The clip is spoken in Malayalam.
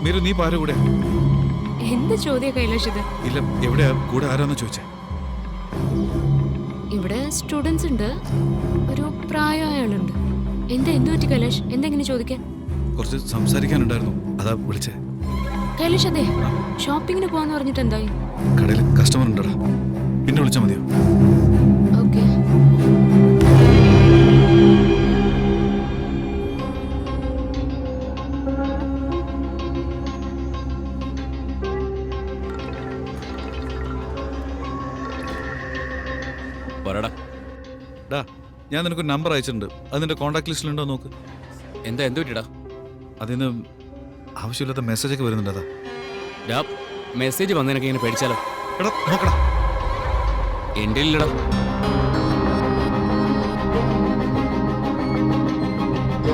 മീരു നീ പാര കൂടെ? എന്ത് ചോദ്യ കൈലാഷ് ഇത്? ഇല്ല, എവിടെയാ കൂടെ ആരാന്ന് ചോദിച്ചേ? ഇവിടെ സ്റ്റുഡൻസ് ഉണ്ട്, ഒരു പ്രായമായ ആളുണ്ട്. എന്തു പറ്റി കൈലാഷ്? എന്തെങ്ങനെ ചോദിക്കാൻ? കുറച്ച് സംസാരിക്കാനുണ്ടായിരുന്നു, അതാ വിളിച്ചേ. കൈലാഷ് അതെ, ഷോപ്പിങ്ങിന് പോവാന്ന് പറഞ്ഞിട്ട് എന്തായി? കടയിൽ കസ്റ്റമർ ഉണ്ടടാ, പിന്നെ വിളിച്ചാൽ മതിയോ? ഓക്കെ. ഡാ, ഞാൻ നിനക്ക് നമ്പർ അയച്ചിട്ടുണ്ട്, അത് നിന്റെ കോൺടാക്ട് ലിസ്റ്റിലുണ്ടോ നോക്ക്. എന്ത് പറ്റിടാ? അതിന് ആവശ്യമില്ലാത്ത മെസ്സേജൊക്കെ വരുന്നുണ്ട്, അതാ. മെസ്സേജ് വന്നതിനൊക്കെ ഇങ്ങനെ പേടിച്ചാലോ? എടാ നോക്കടാ. എൻ്റെ ഇല്ലടാ.